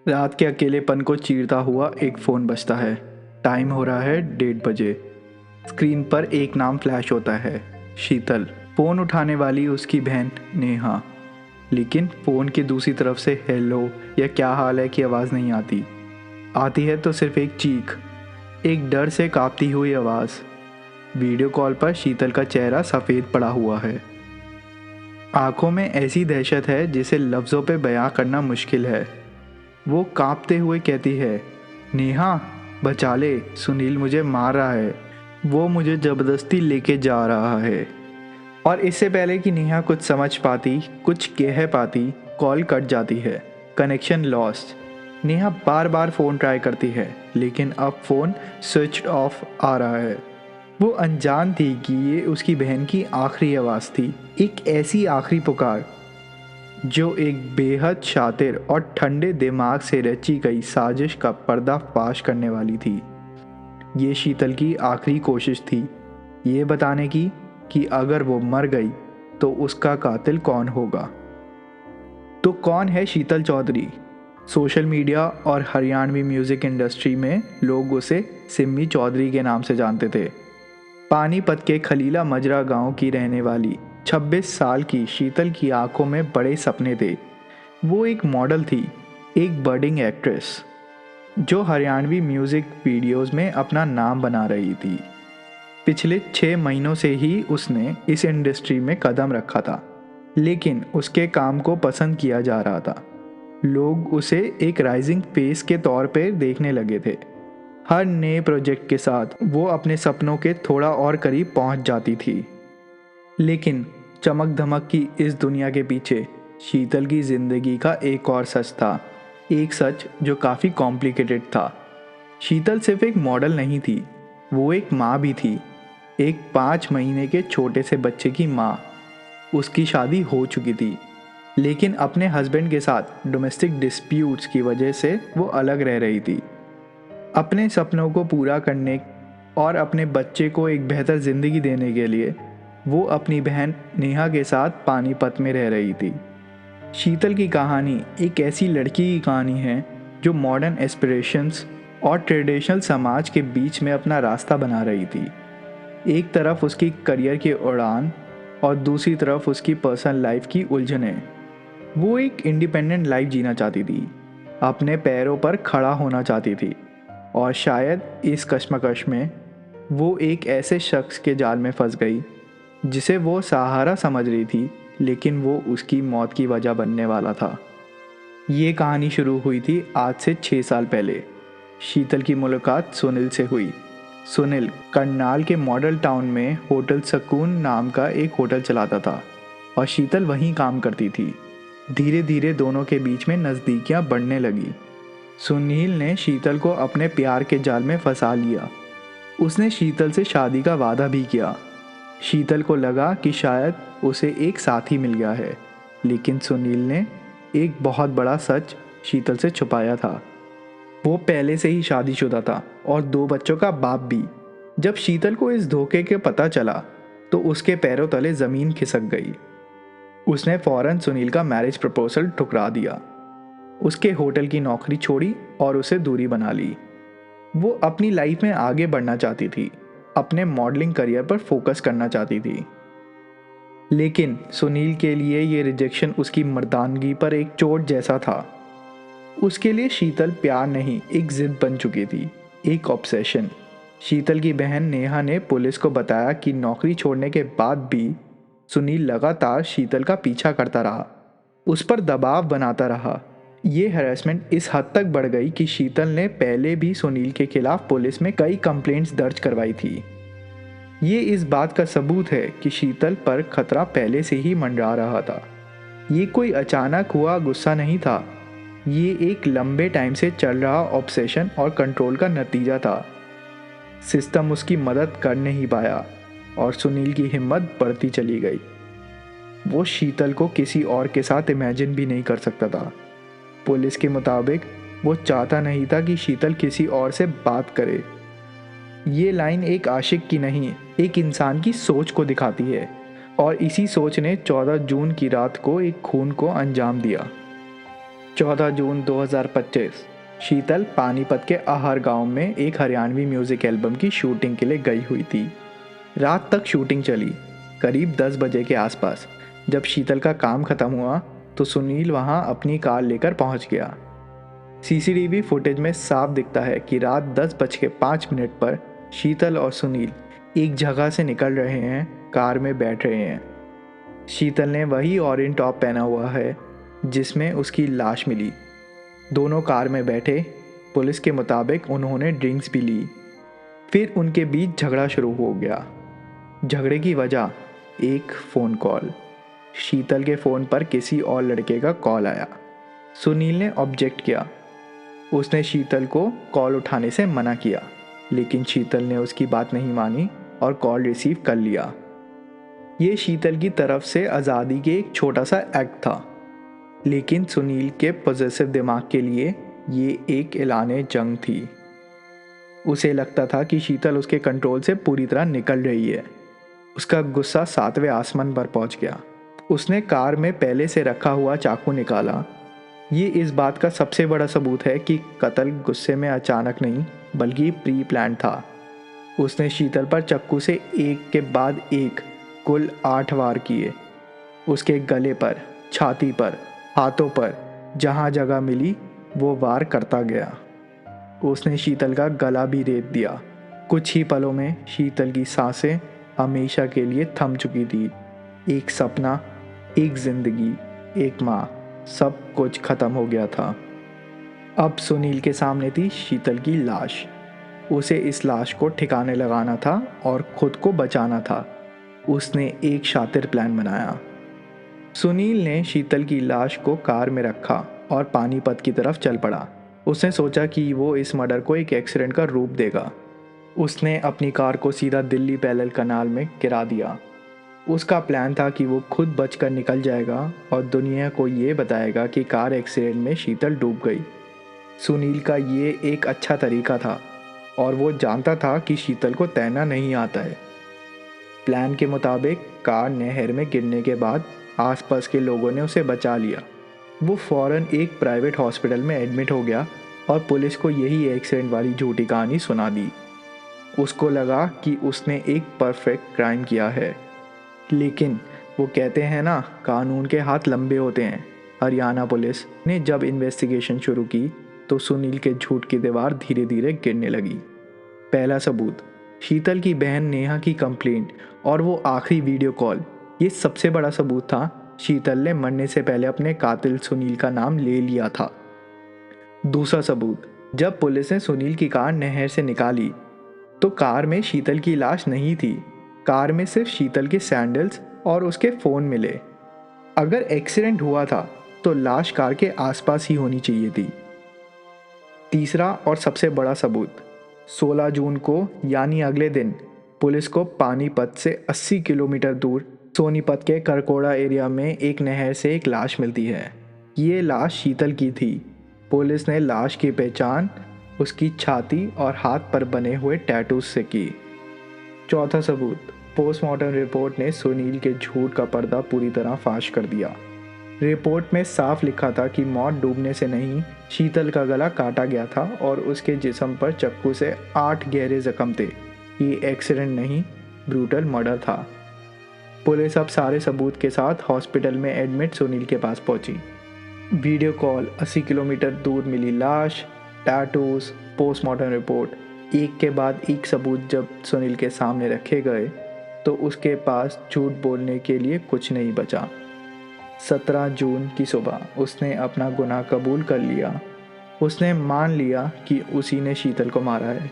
रात के अकेलेपन को चीरता हुआ एक फ़ोन बजता है। टाइम हो रहा है 1:30 बजे। स्क्रीन पर एक नाम फ्लैश होता है, शीतल। फ़ोन उठाने वाली उसकी बहन नेहा। लेकिन फ़ोन की दूसरी तरफ से हेलो या क्या हाल है की आवाज़ नहीं आती। आती है तो सिर्फ एक चीख, एक डर से कांपती हुई आवाज़। वीडियो कॉल पर शीतल का चेहरा सफ़ेद पड़ा हुआ है। आंखों में ऐसी दहशत है जिसे लफ्ज़ों पे बयां करना मुश्किल है। वो कांपते हुए कहती है, नेहा बचा ले, सुनील मुझे मार रहा है, वो मुझे ज़बरदस्ती लेके जा रहा है। और इससे पहले कि नेहा कुछ समझ पाती, कुछ कह पाती, कॉल कट जाती है। Connection lost. नेहा बार बार फ़ोन ट्राई करती है, लेकिन अब फ़ोन स्विच ऑफ आ रहा है। वो अनजान थी कि ये उसकी बहन की आखिरी आवाज़ थी, एक ऐसी आखिरी पुकार जो एक बेहद शातिर और ठंडे दिमाग से रची गई साजिश का पर्दाफाश करने वाली थी। ये शीतल की आखिरी कोशिश थी, ये बताने की कि अगर वो मर गई तो उसका कातिल कौन होगा। तो कौन है शीतल चौधरी? सोशल मीडिया और हरियाणवी म्यूज़िक इंडस्ट्री में लोग उसे सिम्मी चौधरी के नाम से जानते थे। पानीपत के खलीला मजरा गांव की रहने वाली 26 साल की शीतल की आंखों में बड़े सपने थे। वो एक मॉडल थी, एक बर्डिंग एक्ट्रेस जो हरियाणवी म्यूज़िक वीडियोस में अपना नाम बना रही थी। पिछले 6 महीनों से ही उसने इस इंडस्ट्री में कदम रखा था, लेकिन उसके काम को पसंद किया जा रहा था। लोग उसे एक राइजिंग फेस के तौर पर देखने लगे थे। हर नए प्रोजेक्ट के साथ वो अपने सपनों के थोड़ा और करीब पहुंच जाती थी। लेकिन चमक धमक की इस दुनिया के पीछे शीतल की जिंदगी का एक और सच था, एक सच जो काफ़ी कॉम्प्लिकेटेड था। शीतल सिर्फ एक मॉडल नहीं थी, वो एक माँ भी थी, एक 5 महीने के छोटे से बच्चे की माँ। उसकी शादी हो चुकी थी, लेकिन अपने हस्बैंड के साथ डोमेस्टिक डिस्प्यूट्स की वजह से वो अलग रह रही थी। अपने सपनों को पूरा करने और अपने बच्चे को एक बेहतर ज़िंदगी देने के लिए वो अपनी बहन नेहा के साथ पानीपत में रह रही थी। शीतल की कहानी एक ऐसी लड़की की कहानी है जो मॉडर्न एस्पिरेशंस और ट्रेडिशनल समाज के बीच में अपना रास्ता बना रही थी। एक तरफ उसकी करियर की उड़ान और दूसरी तरफ उसकी पर्सनल लाइफ की उलझनें। वो एक इंडिपेंडेंट लाइफ जीना चाहती थी, अपने पैरों पर खड़ा होना चाहती थी, और शायद इस कश्मकश में वो एक ऐसे शख्स के जाल में फंस गई जिसे वो सहारा समझ रही थी, लेकिन वो उसकी मौत की वजह बनने वाला था। ये कहानी शुरू हुई थी आज से 6 साल पहले। शीतल की मुलाकात सुनील से हुई। सुनील करनाल के मॉडल टाउन में होटल सकून नाम का एक होटल चलाता था और शीतल वहीं काम करती थी। धीरे धीरे दोनों के बीच में नज़दीकियाँ बढ़ने लगी। सुनील ने शीतल को अपने प्यार के जाल में फंसा लिया। उसने शीतल से शादी का वादा भी किया। शीतल को लगा कि शायद उसे एक साथी मिल गया है, लेकिन सुनील ने एक बहुत बड़ा सच शीतल से छुपाया था। वो पहले से ही शादीशुदा था और 2 बच्चों का बाप भी। जब शीतल को इस धोखे के पता चला तो उसके पैरों तले ज़मीन खिसक गई। उसने फौरन सुनील का मैरिज प्रपोजल ठुकरा दिया, उसके होटल की नौकरी छोड़ी और उसे दूरी बना ली। वो अपनी लाइफ में आगे बढ़ना चाहती थी, अपने मॉडलिंग करियर पर फोकस करना चाहती थी। लेकिन सुनील के लिए ये रिजेक्शन उसकी मर्दानगी पर एक चोट जैसा था। उसके लिए शीतल प्यार नहीं, एक जिद बन चुकी थी, एक ऑब्सेशन। शीतल की बहन नेहा ने पुलिस को बताया कि नौकरी छोड़ने के बाद भी सुनील लगातार शीतल का पीछा करता रहा, उस पर दबाव बनाता रहा। ये हैरेसमेंट इस हद तक बढ़ गई कि शीतल ने पहले भी सुनील के खिलाफ पुलिस में कई कंप्लेंट्स दर्ज करवाई थी। ये इस बात का सबूत है कि शीतल पर खतरा पहले से ही मंडरा रहा था। ये कोई अचानक हुआ गुस्सा नहीं था, ये एक लंबे टाइम से चल रहा ऑब्सेशन और कंट्रोल का नतीजा था। सिस्टम उसकी मदद कर नहीं पाया और सुनील की हिम्मत बढ़ती चली गई। वो शीतल को किसी और के साथ इमेजिन भी नहीं कर सकता था। पुलिस के मुताबिक वो चाहता नहीं था कि शीतल किसी और से बात करे। ये लाइन एक आशिक की नहीं, एक इंसान की सोच को दिखाती है, और इसी सोच ने 14 जून की रात को एक खून को अंजाम दिया। 14 जून 2025 शीतल पानीपत के आहार गांव में एक हरियाणवी म्यूजिक एल्बम की शूटिंग के लिए गई हुई थी। रात तक शूटिंग चली। करीब 10 बजे के आसपास जब शीतल का काम खत्म हुआ तो सुनील वहां अपनी कार लेकर पहुंच गया। सीसीटीवी फुटेज में साफ दिखता है कि रात 10:05 पर शीतल और सुनील एक जगह से निकल रहे हैं, कार में बैठ रहे हैं। शीतल ने वही ऑरेंज टॉप पहना हुआ है जिसमें उसकी लाश मिली। दोनों कार में बैठे। पुलिस के मुताबिक उन्होंने ड्रिंक्स भी ली। फिर उनके बीच झगड़ा शुरू हो गया। झगड़े की वजह एक फ़ोन कॉल। शीतल के फ़ोन पर किसी और लड़के का कॉल आया। सुनील ने ऑब्जेक्ट किया। उसने शीतल को कॉल उठाने से मना किया, लेकिन शीतल ने उसकी बात नहीं मानी और कॉल रिसीव कर लिया। ये शीतल की तरफ से आज़ादी के एक छोटा सा एक्ट था, लेकिन सुनील के पॉजिटिव दिमाग के लिए ये एक ऐलाने जंग थी। उसे लगता था कि शीतल उसके कंट्रोल से पूरी तरह निकल रही है। उसका गुस्सा 7वें आसमान पर पहुंच गया। उसने कार में पहले से रखा हुआ चाकू निकाला। ये इस बात का सबसे बड़ा सबूत है कि कत्ल गुस्से में अचानक नहीं बल्कि प्री प्लान था। उसने शीतल पर चाकू से एक के बाद एक कुल 8 वार किए। उसके गले पर, छाती पर, हाथों पर, जहाँ जगह मिली वो वार करता गया। उसने शीतल का गला भी रेत दिया। कुछ ही पलों में शीतल की सांसें हमेशा के लिए थम चुकी थी। एक सपना, एक जिंदगी, एक माँ, सब कुछ खत्म हो गया था। अब सुनील के सामने थी शीतल की लाश। उसे इस लाश को ठिकाने लगाना था और खुद को बचाना था। उसने एक शातिर प्लान बनाया। सुनील ने शीतल की लाश को कार में रखा और पानीपत की तरफ चल पड़ा। उसने सोचा कि वो इस मर्डर को एक एक्सीडेंट का रूप देगा। उसने अपनी कार को सीधा दिल्ली पैरेलल कनाल में गिरा दिया। उसका प्लान था कि वो खुद बचकर निकल जाएगा और दुनिया को ये बताएगा कि कार एक्सीडेंट में शीतल डूब गई। सुनील का ये एक अच्छा तरीका था और वो जानता था कि शीतल को तैरना नहीं आता है। प्लान के मुताबिक कार नहर में गिरने के बाद आसपास के लोगों ने उसे बचा लिया। वो फ़ौरन एक प्राइवेट हॉस्पिटल में एडमिट हो गया और पुलिस को यही एक्सीडेंट वाली झूठी कहानी सुना दी। उसको लगा कि उसने एक परफेक्ट क्राइम किया है, लेकिन वो कहते हैं ना, कानून के हाथ लंबे होते हैं। हरियाणा पुलिस ने जब इन्वेस्टिगेशन शुरू की तो सुनील के झूठ की दीवार धीरे धीरे गिरने लगी। पहला सबूत, शीतल की बहन नेहा की कंप्लेंट और वो आखिरी वीडियो कॉल, ये सबसे बड़ा सबूत था। शीतल ने मरने से पहले अपने कातिल सुनील का नाम ले लिया था। दूसरा सबूत, जब पुलिस ने सुनील की कार नहर से निकाली तो कार में शीतल की लाश नहीं थी। कार में सिर्फ शीतल के सैंडल्स और उसके फ़ोन मिले। अगर एक्सीडेंट हुआ था तो लाश कार के आसपास ही होनी चाहिए थी। तीसरा और सबसे बड़ा सबूत, 16 जून को यानी अगले दिन पुलिस को पानीपत से 80 किलोमीटर दूर सोनीपत के करकोड़ा एरिया में एक नहर से एक लाश मिलती है। ये लाश शीतल की थी। पुलिस ने लाश की पहचान उसकी छाती और हाथ पर बने हुए टैटूज से की। चौथा सबूत, पोस्टमार्टम रिपोर्ट ने सुनील के झूठ का पर्दा पूरी तरह फाश कर दिया। रिपोर्ट में साफ लिखा था कि मौत डूबने से नहीं, शीतल का गला काटा गया था और उसके जिस्म पर चाकू से 8 गहरे जख्म थे। ये एक्सीडेंट नहीं, ब्रूटल मर्डर था। पुलिस अब सारे सबूत के साथ हॉस्पिटल में एडमिट सुनील के पास पहुंची। वीडियो कॉल, 80 किलोमीटर दूर मिली लाश, टैटूज, पोस्टमार्टम रिपोर्ट, एक के बाद एक सबूत जब सुनील के सामने रखे गए तो उसके पास झूठ बोलने के लिए कुछ नहीं बचा। 17 जून की सुबह उसने अपना गुनाह कबूल कर लिया। उसने मान लिया कि उसी ने शीतल को मारा है।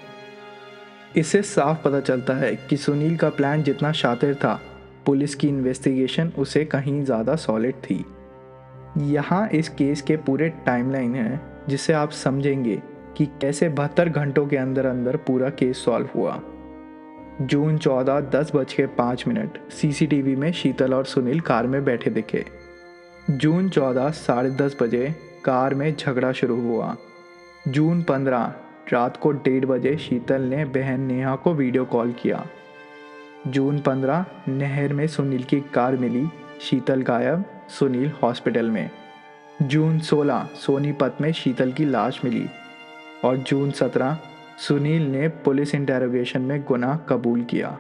इससे साफ पता चलता है कि सुनील का प्लान जितना शातिर था, पुलिस की इन्वेस्टिगेशन उसे कहीं ज़्यादा सॉलिड थी। यहाँ इस केस के पूरे टाइमलाइन है जिससे आप समझेंगे कि कैसे 72 घंटों के अंदर अंदर पूरा केस सॉल्व हुआ। जून 14, 10:05 सीसीटीवी में शीतल और सुनील कार में बैठे दिखे। जून 14, 10:30 बजे कार में झगड़ा शुरू हुआ। जून 15, रात को 1:30 बजे शीतल ने बहन नेहा को वीडियो कॉल किया। जून 15, नहर में सुनील की कार मिली, शीतल गायब, सुनील हॉस्पिटल में। जून 16 सोनीपत में शीतल की लाश मिली और जून 17 सुनील ने पुलिस इंटेरोगेशन में गुनाह कबूल किया।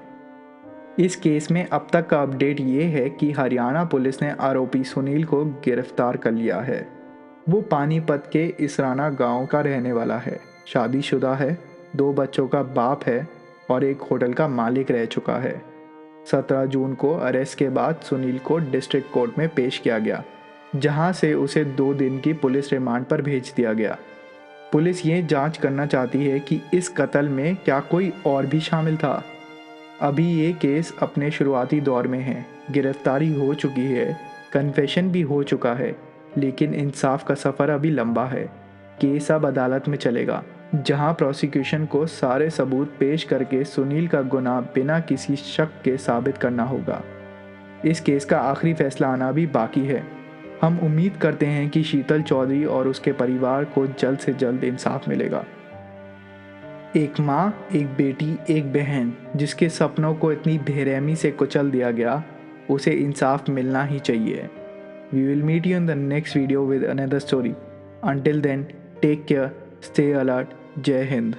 इस केस में अब तक का अपडेट ये है कि हरियाणा पुलिस ने आरोपी सुनील को गिरफ्तार कर लिया है। वो पानीपत के इसराना गांव का रहने वाला है, शादीशुदा है, 2 बच्चों का बाप है और एक होटल का मालिक रह चुका है। 17 जून को अरेस्ट के बाद सुनील को डिस्ट्रिक्ट कोर्ट में पेश किया गया, जहां से उसे 2 दिन की पुलिस रिमांड पर भेज दिया गया। पुलिस ये जांच करना चाहती है कि इस कत्ल में क्या कोई और भी शामिल था। अभी ये केस अपने शुरुआती दौर में है, गिरफ्तारी हो चुकी है, कन्फेशन भी हो चुका है, लेकिन इंसाफ का सफ़र अभी लंबा है। केस अब अदालत में चलेगा, जहां प्रोसिक्यूशन को सारे सबूत पेश करके सुनील का गुनाह बिना किसी शक के साबित करना होगा। इस केस का आखिरी फैसला आना भी बाकी है। हम उम्मीद करते हैं कि शीतल चौधरी और उसके परिवार को जल्द से जल्द इंसाफ मिलेगा। एक माँ, एक बेटी, एक बहन जिसके सपनों को इतनी बेरहमी से कुचल दिया गया, उसे इंसाफ मिलना ही चाहिए। We will meet you in the next video with another story. Until then, take care, stay alert. Jai Hind.